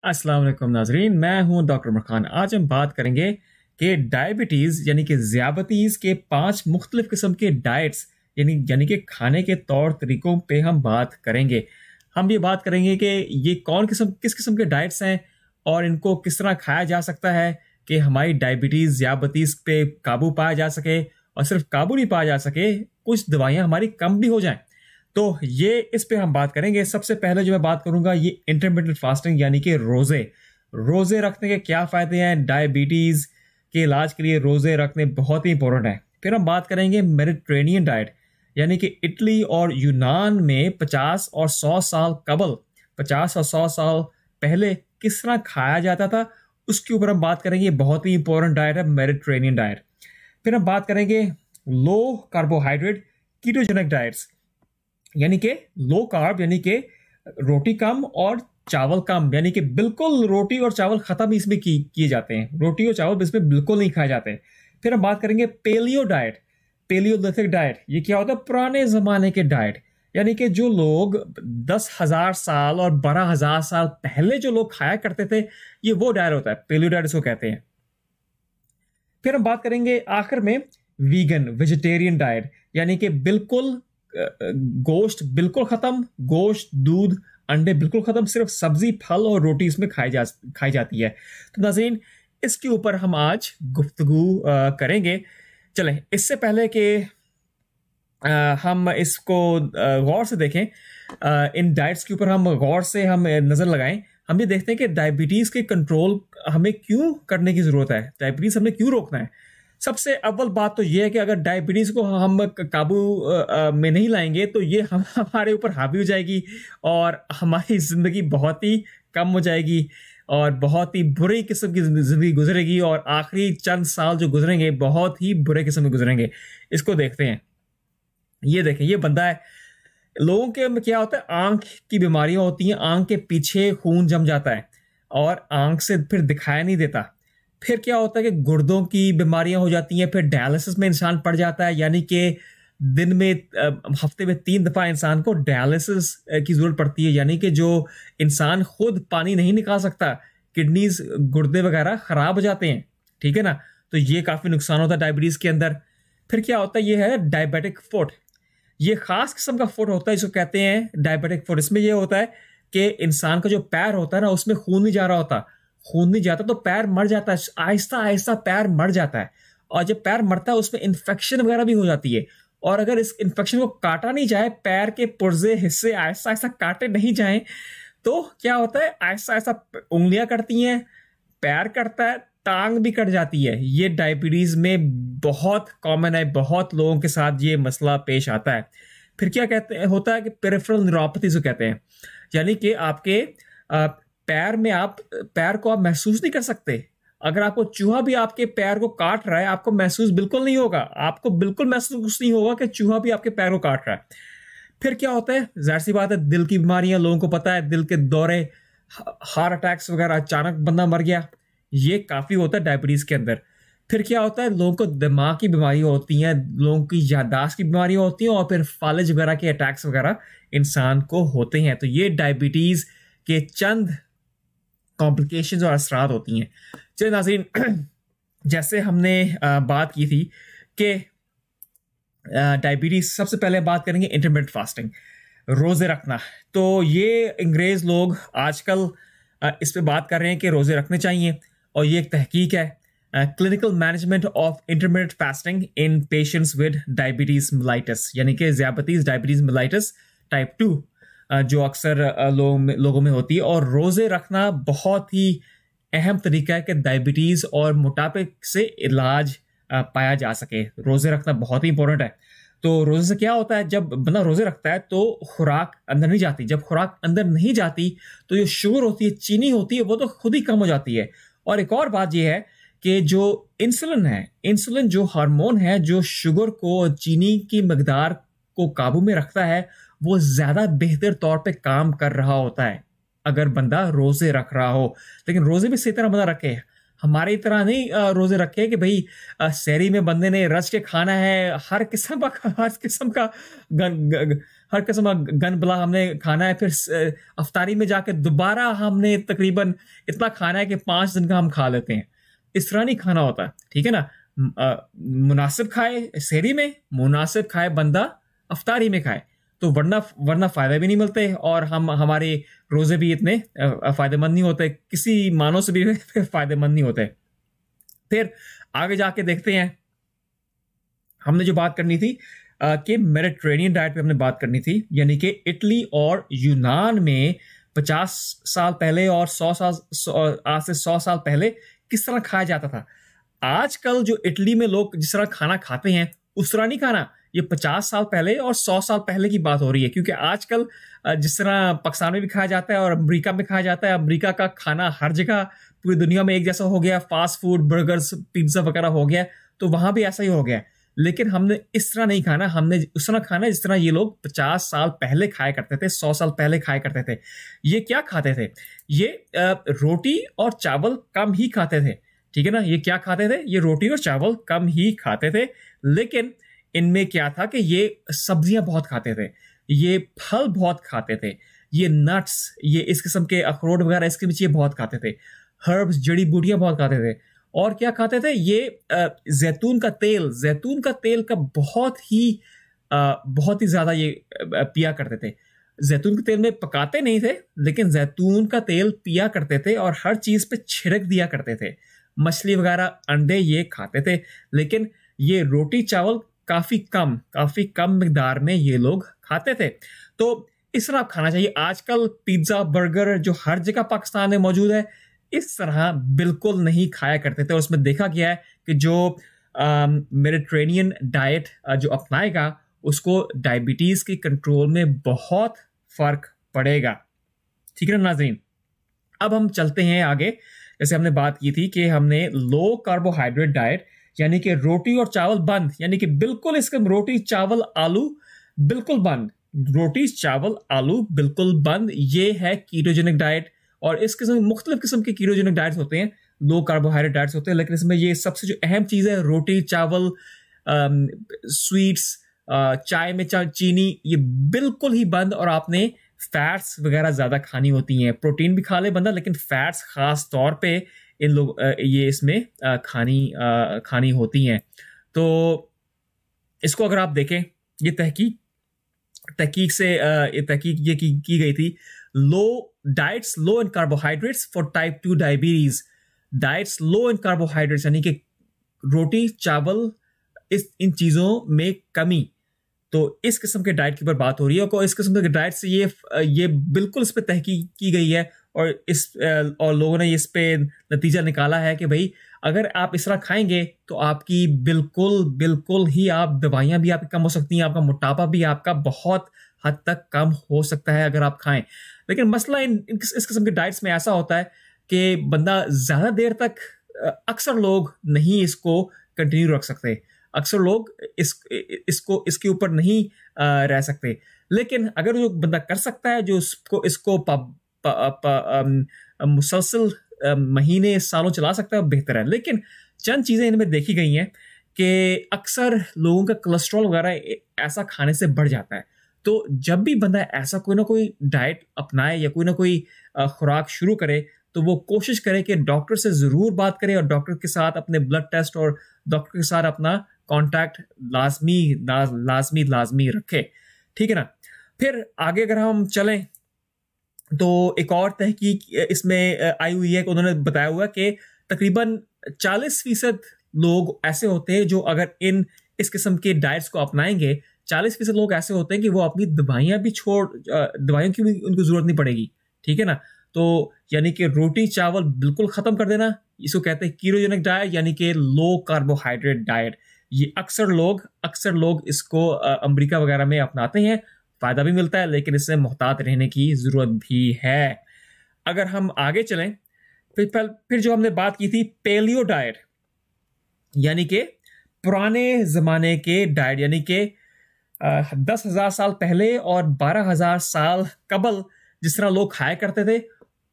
अस्सलाम वालेकुम नाजरीन, मैं हूं डॉक्टर उमर खान। आज हम बात करेंगे कि डायबिटीज़ यानी कि ज़ियाबतीज़ के 5 मुख्तलिफ किस्म के डाइट्स यानी कि खाने के तौर तरीक़ों पे हम बात करेंगे। हम ये बात करेंगे कि ये किस किस्म के डाइट्स हैं और इनको किस तरह खाया जा सकता है कि हमारी डायबिटीज़ ज़ियाबतीज़ पे काबू पाया जा सके, और सिर्फ काबू नहीं पाया जा सके, कुछ दवाइयाँ हमारी कम भी हो जाएँ। तो ये इस पे हम बात करेंगे। सबसे पहले जो मैं बात करूंगा ये इंटरमिटेंट फास्टिंग यानी कि रोजे। रोजे रखने के क्या फायदे हैं? डायबिटीज के इलाज के लिए रोजे रखने बहुत ही इंपॉर्टेंट है। फिर हम बात करेंगे मेडिटेरेनियन डाइट यानी कि इटली और यूनान में 50 और 100 साल कबल 50 और 100 साल पहले किस तरह खाया जाता था, उसके ऊपर हम बात करेंगे। बहुत ही इंपॉर्टेंट डाइट है मेडिटेरेनियन डाइट। फिर हम बात करेंगे लो कार्बोहाइड्रेट कीटोजेनिक डाइट्स यानी कि लो कार्ब यानी कि रोटी कम और चावल कम, यानी कि बिल्कुल रोटी और चावल खत्म इसमें किए जाते हैं। रोटी और चावल इसमें बिल्कुल नहीं खाए जाते। फिर हम बात करेंगे पेलियो डाइट, पेलियोलिथिक डाइट। ये क्या होता है? पुराने जमाने के डाइट, यानी कि जो लोग 10,000 साल और 12,000 साल पहले जो लोग खाया करते थे, ये वो डाइट होता है, पेलियो डाइट इसको कहते हैं। फिर हम बात करेंगे आखिर में वीगन वेजिटेरियन डाइट, यानी कि बिल्कुल गोश्त बिल्कुल खत्म, गोश्त दूध अंडे बिल्कुल खत्म, सिर्फ सब्जी फल और रोटी इसमें खाई जाती है। तो नाज़रीन, इसके ऊपर हम आज गुफ्तगू करेंगे। चलें, इससे पहले कि हम इसको गौर से देखें, इन डाइट्स के ऊपर हम गौर से हम नज़र लगाएं, हम ये देखते हैं कि डायबिटीज़ के कंट्रोल हमें क्यों करने की ज़रूरत है, डायबिटीज़ हमें क्यों रोकना है। सबसे अव्वल बात तो ये है कि अगर डायबिटीज़ को हम काबू में नहीं लाएंगे तो ये हमारे ऊपर हावी हो जाएगी और हमारी ज़िंदगी बहुत ही कम हो जाएगी और बहुत ही बुरी किस्म की ज़िंदगी गुजरेगी, और आखिरी चंद साल जो गुजरेंगे बहुत ही बुरे किस्म के गुजरेंगे। इसको देखते हैं। ये देखें, ये बंदा है। लोगों के में क्या होता है? आंख की बीमारियां होती हैं, आंख के पीछे खून जम जाता है और आंख से फिर दिखाई नहीं देता। फिर क्या होता है कि गुर्दों की बीमारियां हो जाती हैं, फिर डायलिसिस में इंसान पड़ जाता है, यानी कि दिन में हफ्ते में 3 दफा इंसान को डायलिसिस की जरूरत पड़ती है, यानी कि जो इंसान खुद पानी नहीं निकाल सकता, किडनीज गुर्दे वगैरह खराब हो जाते हैं। ठीक है ना? तो ये काफी नुकसान होता है डायबिटीज के अंदर। फिर क्या होता है? ये है डायबिटिक फुट। ये खास किस्म का फुट होता है, इसको कहते हैं डायबिटिक फुट। इसमें यह होता है कि इंसान का जो पैर होता है ना, उसमें खून नहीं जा रहा होता, खून नहीं जाता तो पैर मर जाता है, आहिस्ता आहिस्ता पैर मर जाता है। और जब पैर मरता है उसमें इन्फेक्शन वगैरह भी हो जाती है, और अगर इस इन्फेक्शन को काटा नहीं जाए, पैर के पुर्जे हिस्से आहिस्ता आहिस्ता काटे नहीं जाए, तो क्या होता है? आहिस्ता आहिस्ता उंगलियां कटती हैं, पैर कटता है, टांग भी कट जाती है। ये डायबिटीज में बहुत कॉमन है, बहुत लोगों के साथ ये मसला पेश आता है। फिर क्या कहते हैं होता है कि पेरिफेरल न्यूरोपैथी जो कहते हैं, यानी कि आपके पैर में पैर को आप महसूस नहीं कर सकते। अगर आपको चूहा भी आपके पैर को काट रहा है, आपको महसूस बिल्कुल नहीं होगा, आपको बिल्कुल महसूस नहीं होगा कि चूहा भी आपके पैर को काट रहा है। फिर क्या होता है? जाहिर सी बात है, दिल की बीमारियां, लोगों को पता है, दिल के दौरे, हार्ट अटैक्स वगैरह, अचानक बंदा मर गया, ये काफी होता है डायबिटीज के अंदर। फिर क्या होता है? लोगों को दिमाग की बीमारियां होती हैं, लोगों की याददाश्त की बीमारियां होती हैं, और फिर फालिज वगैरह के अटैक्स वगैरह इंसान को होते हैं। तो ये डायबिटीज के चंद कॉम्प्लिकेशंस और असरात होती हैं। चलिए नाज़रीन, जैसे हमने बात की थी कि डायबिटीज, सबसे पहले बात करेंगे इंटरमिटेंट फास्टिंग, रोजे रखना। तो ये अंग्रेज लोग आजकल इस पे बात कर रहे हैं कि रोजे रखने चाहिए, और ये एक तहकीक है, clinical management of intermittent fasting in patients with diabetes mellitus, यानी कि ज़ियाबतीज डायबिटीज मेलाइटस टाइप 2 जो अक्सर लोगों में होती है। और रोजे रखना बहुत ही अहम तरीका है कि डायबिटीज और मोटापे से इलाज पाया जा सके। रोजे रखना बहुत ही इंपॉर्टेंट है। तो रोजे से क्या होता है? जब बंदा रोजे रखता है तो खुराक अंदर नहीं जाती, जब खुराक अंदर नहीं जाती तो जो शुगर होती है, चीनी होती है, वो तो खुद ही कम हो जाती है। और एक और बात यह है कि जो इंसुलिन है, इंसुलिन जो हार्मोन है जो शुगर को, चीनी की मकदार को काबू में रखता है, वो ज्यादा बेहतर तौर पे काम कर रहा होता है अगर बंदा रोजे रख रहा हो। लेकिन रोजे भी सही तरह बंदा रखे, हमारी तरह नहीं रोजे रखे कि भाई सहरी में बंदे ने रच के खाना है, हर किस्म का हर किस्म का गन बला हमने खाना है, फिर अफ्तारी में जाके दोबारा हमने तकरीबन इतना खाना है कि 5 दिन का हम खा लेते हैं। इस तरह नहीं खाना होता, ठीक है ना। मुनासिब खाए सहरी में, मुनासिब खाए बंदा अफ्तारी में खाए, तो वरना फायदा भी नहीं मिलते और हमारे रोजे भी इतने फायदेमंद नहीं होते, किसी मानों से भी फायदेमंद नहीं होते। फिर आगे जाके देखते हैं, हमने जो बात करनी थी कि मेडिटेरेनियन डाइट पे हमने बात करनी थी, यानी कि इटली और यूनान में 50 साल पहले और 100 साल आज से 100 साल पहले किस तरह खाया जाता था। आजकल जो इटली में लोग जिस तरह खाना खाते हैं उस तरह नहीं खाना। ये 50 साल पहले और 100 साल पहले की बात हो रही है, क्योंकि आजकल जिस तरह पाकिस्तान में भी खाया जाता है और अमेरिका में खाया जाता है, अमेरिका का खाना हर जगह पूरी दुनिया में एक जैसा हो गया, फास्ट फूड, बर्गर्स, पिज्जा वगैरह हो गया, तो वहां भी ऐसा ही हो गया। लेकिन हमने इस तरह नहीं खाना, हमने उस तरह खाना जिस तरह ये लोग 50 साल पहले खाया करते थे, 100 साल पहले खाया करते थे। ये क्या खाते थे? ये रोटी और चावल कम ही खाते थे, ठीक है ना। ये क्या खाते थे? ये रोटी और चावल कम ही खाते थे, लेकिन इनमें क्या था कि ये सब्जियां बहुत खाते थे, ये फल बहुत खाते थे, ये नट्स, ये इस किस्म के अखरोट वगैरह इसके बीच ये बहुत खाते थे, हर्ब्स, जड़ी बूटियां बहुत खाते थे। और क्या खाते थे? ये जैतून का तेल का बहुत ही ज्यादा ये पिया करते थे। जैतून के तेल में पकाते नहीं थे, लेकिन जैतून का तेल पिया करते थे और हर चीज पे छिड़क दिया करते थे। मछली वगैरह, अंडे ये खाते थे, लेकिन ये रोटी चावल काफी कम मिकदार में ये लोग खाते थे। तो इस तरह खाना चाहिए। आजकल पिज्जा, बर्गर जो हर जगह पाकिस्तान में मौजूद है, इस तरह बिल्कुल नहीं खाया करते थे। और उसमें देखा गया है कि जो मेडिटेरेनियन डाइट जो अपनाएगा उसको डायबिटीज के कंट्रोल में बहुत फर्क पड़ेगा, ठीक है ना नाज़रीन। अब हम चलते हैं आगे। जैसे हमने बात की थी कि हमने लो कार्बोहाइड्रेट डाइट, यानी कि रोटी और चावल बंद, यानी कि बिल्कुल इसका रोटी चावल आलू बिल्कुल बंद, रोटी चावल आलू बिल्कुल बंद, ये है कीटोजेनिक डाइट। और इस किस्म मुख्तलिफ किस्म के कीटोजेनिक डाइट्स होते हैं, लो कार्बोहाइड्रेट डाइट्स होते हैं, लेकिन इसमें ये सबसे जो अहम चीज है रोटी चावल, स्वीट्स, चाय में चीनी, ये बिल्कुल ही बंद। और आपने फैट्स वगैरह ज्यादा खानी होती हैं। प्रोटीन भी खा ले बंदा, लेकिन फैट्स खास तौर पे इन लोग ये इसमें खानी होती हैं। तो इसको अगर आप देखें, ये तहकीक से तहकीक ये की गई थी, diets low in carbohydrates for type 2 diabetes. Diets low in carbohydrates यानी कि रोटी चावल इन चीजों में कमी। तो इस किस्म के डाइट के ऊपर बात हो रही है। और इस किस्म के डाइट से ये बिल्कुल इस पर तहकीक की गई है और लोगों ने इस पे नतीजा निकाला है कि भाई अगर आप इस तरह खाएंगे तो आपकी बिल्कुल ही आप दवाइयां भी आपकी कम हो सकती हैं, आपका मोटापा भी आपका बहुत हद तक कम हो सकता है अगर आप खाएं। लेकिन मसला इस किस्म के डाइट्स में ऐसा होता है कि बंदा ज्यादा देर तक, अक्सर लोग नहीं इसको कंटिन्यू रख सकते, अक्सर लोग इसके ऊपर नहीं रह सकते। लेकिन अगर जो बंदा कर सकता है, जो इसको मुसलसल महीने सालों चला सकता है, बेहतर है। लेकिन चंद चीजें इनमें देखी गई हैं कि अक्सर लोगों का कोलेस्ट्रॉल वगैरह ऐसा खाने से बढ़ जाता है। तो जब भी बंदा ऐसा कोई ना कोई डाइट अपनाए या कोई ना कोई खुराक शुरू करे, तो वो कोशिश करे कि डॉक्टर से जरूर बात करे और डॉक्टर के साथ अपने ब्लड टेस्ट और डॉक्टर के साथ अपना कांटेक्ट लाजमी रखे, ठीक है ना। फिर आगे अगर हम चलें तो एक और तहकीक इसमें आई हुई है कि उन्होंने बताया हुआ कि तकरीबन 40% लोग ऐसे होते हैं जो अगर इस किस्म के डाइट्स को अपनाएंगे, 40% लोग ऐसे होते हैं कि वो अपनी दवाइयां की भी उनको जरूरत नहीं पड़ेगी, ठीक है ना। तो यानी कि रोटी चावल बिल्कुल खत्म कर देना, इसको कहते हैं कीटोजेनिक डाइट, यानी कि लो कार्बोहाइड्रेट डाइट। ये अक्सर लोग इसको अमेरिका वगैरह में अपनाते हैं, फायदा भी मिलता है, लेकिन इससे मुहतात रहने की जरूरत भी है। अगर हम आगे चलें, फिर जो हमने बात की थी पेलियो डाइट, यानी कि पुराने जमाने के डाइट, यानी कि 10,000 साल पहले और 12,000 साल कबल जिस तरह लोग खाया करते थे,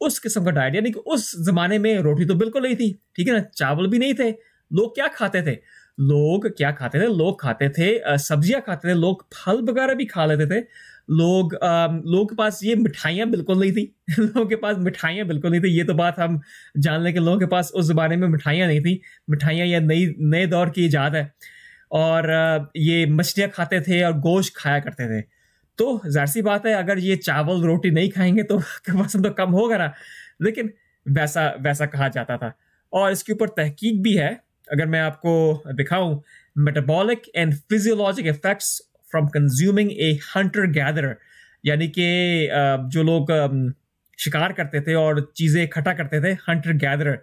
उस किस्म का डाइट। यानी कि उस जमाने में रोटी तो बिल्कुल नहीं थी, ठीक है ना, चावल भी नहीं थे। लोग क्या खाते थे? लोग खाते थे सब्जियां खाते थे, लोग फल वगैरह भी खा लेते थे, लोगों के पास ये मिठाइयाँ बिल्कुल नहीं थी लोगों के पास मिठाइयाँ बिल्कुल नहीं थी, ये तो बात हम जान लें कि लोगों के पास उस ज़माने में मिठाइयाँ नहीं थी। मिठाइयाँ ये नए दौर की इजाद है। और ये मछलियाँ खाते थे और गोश्त खाया करते थे। तो ज़ाहिर सी बात है, अगर ये चावल रोटी नहीं खाएंगे तो वज़न तो कम होगा ना। लेकिन वैसा वैसा कहा जाता था। और इसके ऊपर तहकीक भी है, अगर मैं आपको दिखाऊं, metabolic and physiologic effects from consuming A Hunter gatherer, यानी कि जो लोग शिकार करते थे और चीज़ें इकट्ठा करते थे, हंटर गैदरर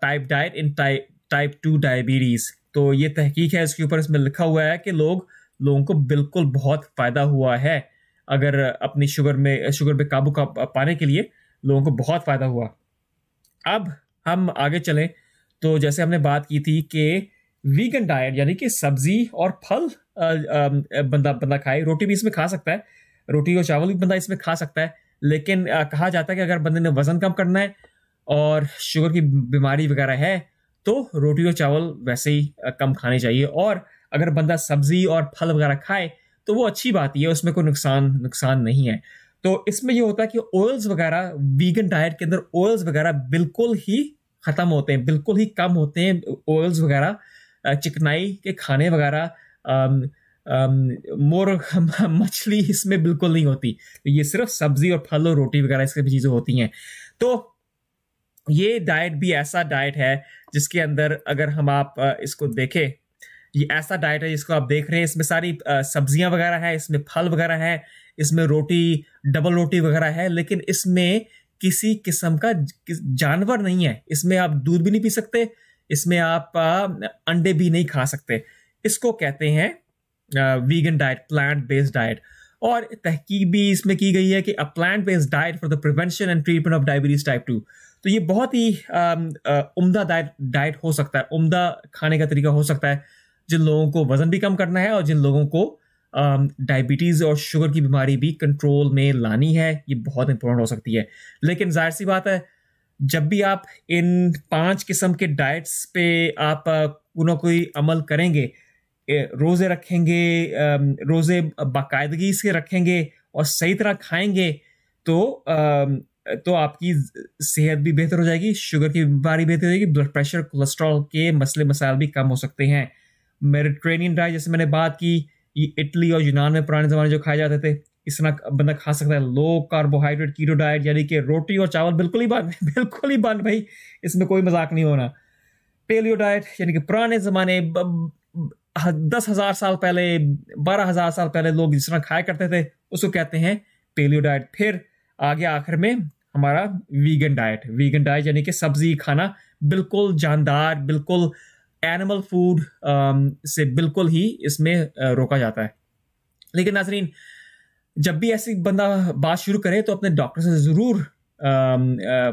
टाइप डाइट इन टाइप 2 डायबिटीज़। तो ये तहकीक है इसके ऊपर, इसमें लिखा हुआ है कि लोगों को बिल्कुल बहुत फ़ायदा हुआ है। अगर अपनी शुगर पे काबू पाने के लिए लोगों को बहुत फ़ायदा हुआ। अब हम आगे चलें तो जैसे हमने बात की थी कि वीगन डाइट यानी कि सब्जी और फल बंदा खाए। रोटी भी इसमें खा सकता है, रोटी और चावल भी बंदा इसमें खा सकता है। लेकिन कहा जाता है कि अगर बंदे ने वज़न कम करना है और शुगर की बीमारी वगैरह है तो रोटी और चावल वैसे ही कम खाने चाहिए। और अगर बंदा सब्जी और फल वगैरह खाए तो वो अच्छी बात ही है, उसमें कोई नुकसान नहीं है। तो इसमें ये होता है कि ऑयल्स वगैरह, वीगन डाइट के अंदर ऑयल्स वगैरह बिल्कुल ही ख़त्म होते हैं, बिल्कुल ही कम होते हैं ऑयल्स वगैरह, चिकनाई के खाने वगैरह, मोर मछली इसमें बिल्कुल नहीं होती। तो ये सिर्फ सब्जी और फल और रोटी वगैरह इसके भी चीज़ें होती हैं। तो ये डाइट भी ऐसा डाइट है जिसके अंदर अगर हम आप इसको देखें, ये ऐसा डाइट है जिसको आप देख रहे हैं, इसमें सारी सब्जियां वगैरह है, इसमें फल वगैरह है, इसमें रोटी, डबल रोटी वगैरह है, लेकिन इसमें किसी किस्म का जानवर नहीं है। इसमें आप दूध भी नहीं पी सकते, इसमें आप अंडे भी नहीं खा सकते। इसको कहते हैं vegan diet, plant based diet. और तहकीक भी इसमें की गई है कि a plant based diet for the prevention and treatment of diabetes type 2। तो ये बहुत ही उम्दा डाइट हो सकता है, उम्दा खाने का तरीका हो सकता है जिन लोगों को वजन भी कम करना है और जिन लोगों को डायबिटीज़ और शुगर की बीमारी भी कंट्रोल में लानी है। ये बहुत इंपॉर्टेंट हो सकती है। लेकिन जाहिर सी बात है, जब भी आप इन 5 किस्म के डाइट्स पे आप कोई अमल करेंगे, रोज़े रखेंगे, रोज़े बाकायदगी से रखेंगे और सही तरह खाएंगे तो आपकी सेहत भी बेहतर हो जाएगी, शुगर की बीमारी बेहतर हो जाएगी, ब्लड प्रेशर, कोलेस्ट्रॉल के मसले मसाइल भी कम हो सकते हैं। मेडिटेरेनियन डाइट जैसे मैंने बात की, ये इटली और यूनान में पुराने ज़माने जो खाए जाते थे, इस तरह बंदा खा सकता है। लो कार्बोहाइड्रेट कीटो डाइट यानी कि रोटी और चावल बिल्कुल ही बंद बिल्कुल ही बंद भाई, इसमें कोई मजाक नहीं होना। पेलियो डाइट यानी कि पुराने ज़माने 10,000 साल पहले, 12,000 साल पहले लोग जिस तरह खाया करते थे उसको कहते हैं पेलियो डाइट। फिर आगे आखिर में हमारा वीगन डाइट यानी कि सब्जी खाना बिल्कुल जानदार, बिल्कुल एनिमल फूड से बिल्कुल ही इसमें रोका जाता है। लेकिन नाज़रीन, जब भी ऐसी बंदा बात शुरू करे तो अपने डॉक्टर से ज़रूर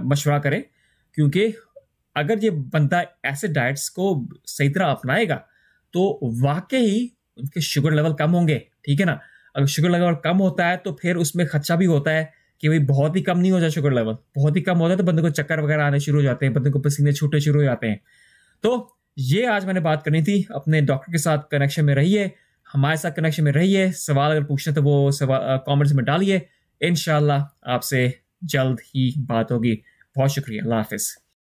मशवरा करें, क्योंकि अगर ये बंदा ऐसे डाइट्स को सही तरह अपनाएगा तो वाकई उनके शुगर लेवल कम होंगे। ठीक है ना। अगर शुगर लेवल कम होता है तो फिर उसमें खर्चा भी होता है कि भाई बहुत ही कम नहीं हो जाए, शुगर लेवल बहुत ही कम होता है तो बंदे को चक्कर वगैरह आने शुरू हो जाते हैं, बंदे को पसीने छूटने शुरू हो जाते हैं। तो ये आज मैंने बात करनी थी। अपने डॉक्टर के साथ कनेक्शन में रहिए, हमारे साथ कनेक्शन में रहिए। सवाल अगर पूछना तो वो कमेंट्स में डालिए। इंशाल्लाह आपसे जल्द ही बात होगी। बहुत शुक्रिया। अल्लाह हाफिज़।